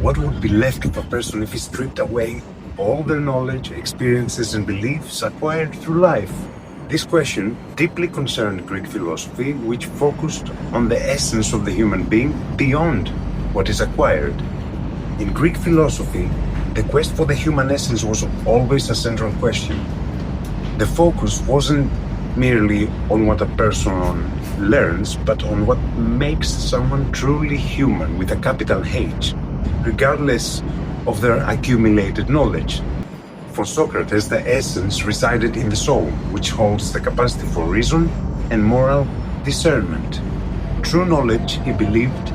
What would be left of a person if he stripped away all their knowledge, experiences, and beliefs acquired through life? This question deeply concerned Greek philosophy, which focused on the essence of the human being beyond what is acquired. In Greek philosophy, the quest for the human essence was always a central question. The focus wasn't merely on what a person learns, but on what makes someone truly human with a capital H, regardless of their accumulated knowledge. For Socrates, the essence resided in the soul, which holds the capacity for reason and moral discernment. True knowledge, he believed,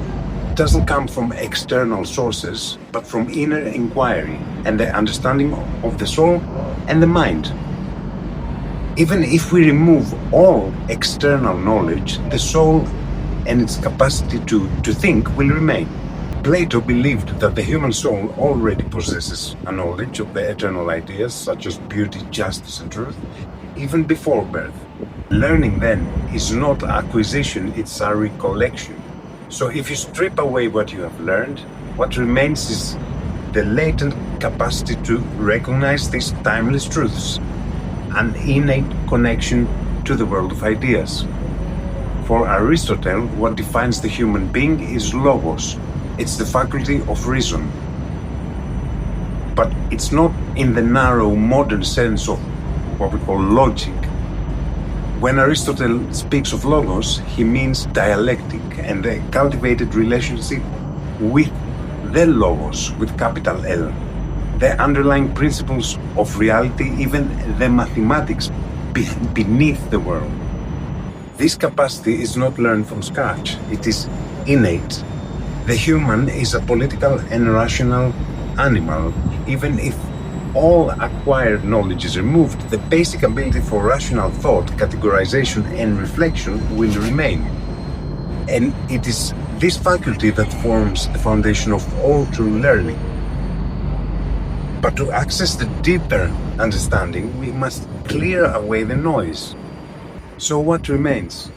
doesn't come from external sources, but from inner inquiry and the understanding of the soul and the mind. Even if we remove all external knowledge, the soul and its capacity to think will remain. Plato believed that the human soul already possesses a knowledge of the eternal ideas such as beauty, justice, and truth, even before birth. Learning then is not acquisition, it's a recollection. So if you strip away what you have learned, what remains is the latent capacity to recognize these timeless truths, an innate connection to the world of ideas. For Aristotle, what defines the human being is Logos. It's the faculty of reason. But it's not in the narrow modern sense of what we call logic. When Aristotle speaks of Logos, he means dialectic and the cultivated relationship with the Logos, with capital L. The underlying principles of reality, even the mathematics beneath the world. This capacity is not learned from scratch, it is innate. The human is a political and rational animal. Even if all acquired knowledge is removed, the basic ability for rational thought, categorization, and reflection will remain. And it is this faculty that forms the foundation of all true learning. But to access the deeper understanding, we must clear away the noise. So what remains?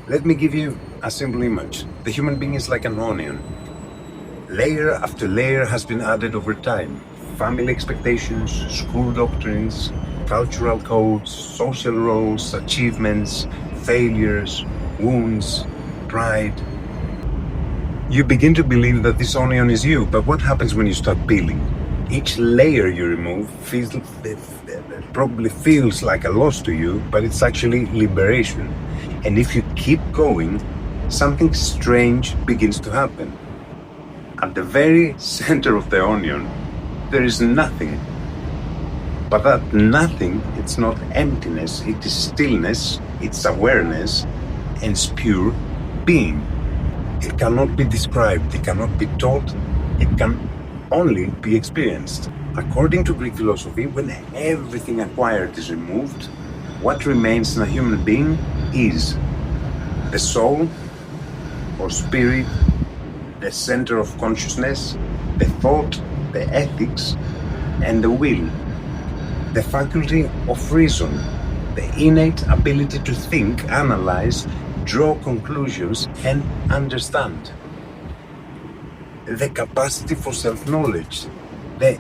Let me give you a simple image. The human being is like an onion. Layer after layer has been added over time. Family expectations, school doctrines, cultural codes, social roles, achievements, failures, wounds, pride. You begin to believe that this onion is you, but what happens when you start peeling? Each layer you remove probably feels like a loss to you, but it's actually liberation. And if you keep going, something strange begins to happen. At the very center of the onion, there is nothing. But that nothing, it's not emptiness, it is stillness, it's awareness, and it's pure being. It cannot be described, it cannot be taught, it can only be experienced. According to Greek philosophy, when everything acquired is removed, what remains in a human being is the soul or spirit, the center of consciousness, the thought, the ethics, and the will, the faculty of reason, the innate ability to think, analyze, draw conclusions, and understand, the capacity for self-knowledge, the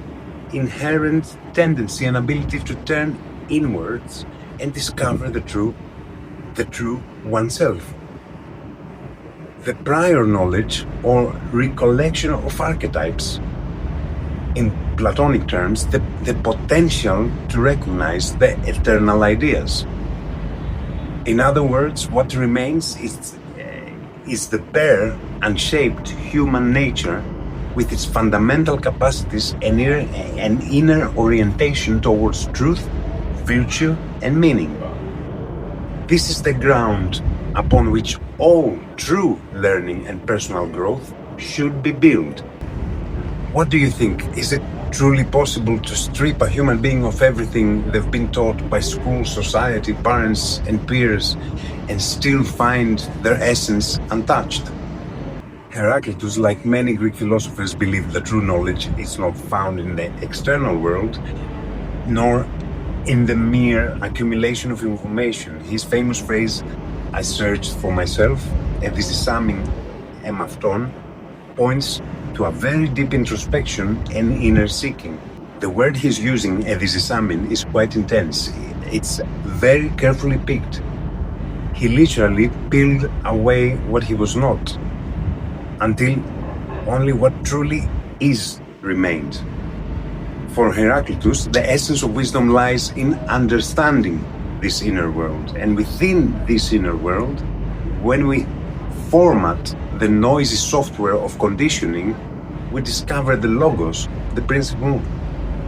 inherent tendency and ability to turn inwards and discover the true oneself. The prior knowledge or recollection of archetypes, in Platonic terms, the potential to recognize the eternal ideas. In other words, what remains is the bare, unshaped human nature with its fundamental capacities and inner orientation towards truth, virtue, and meaning. This is the ground upon which all true learning and personal growth should be built. What do you think? Is it truly possible to strip a human being of everything they've been taught by school, society, parents, and peers, and still find their essence untouched? Heraclitus, like many Greek philosophers, believed that true knowledge is not found in the external world, nor in the mere accumulation of information. His famous phrase, "I searched for myself," Edizēsámēn, emeautón, points to a very deep introspection and inner seeking. The word he's using, Edizēsámēn, is quite intense. It's very carefully picked. He literally peeled away what he was not, until only what truly is remained. For Heraclitus, the essence of wisdom lies in understanding this inner world. And within this inner world, when we format the noisy software of conditioning, we discover the Logos, the principle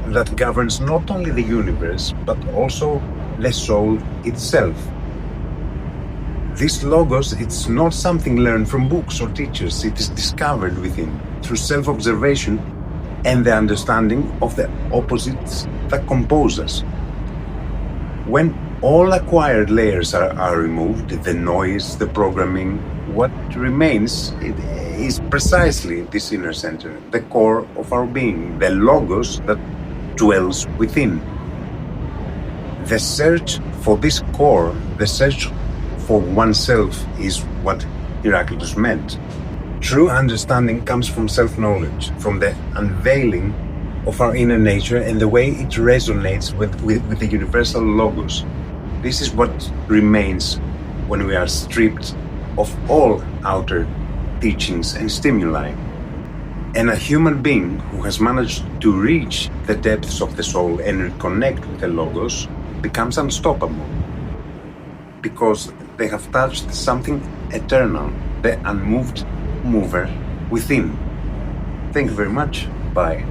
that governs not only the universe, but also the soul itself. This Logos, it's not something learned from books or teachers. It is discovered within, through self-observation and the understanding of the opposites that compose us. When all acquired layers are removed, the noise, the programming, what remains is precisely this inner center, the core of our being, the Logos that dwells within. The search for this core, the search for oneself, is what Heraclitus meant. True understanding comes from self-knowledge, from the unveiling of our inner nature and the way it resonates with the universal Logos. This is what remains when we are stripped of all outer teachings and stimuli. And a human being who has managed to reach the depths of the soul and reconnect with the Logos becomes unstoppable, because they have touched something eternal, the unmoved mover within. Thank you very much. Bye.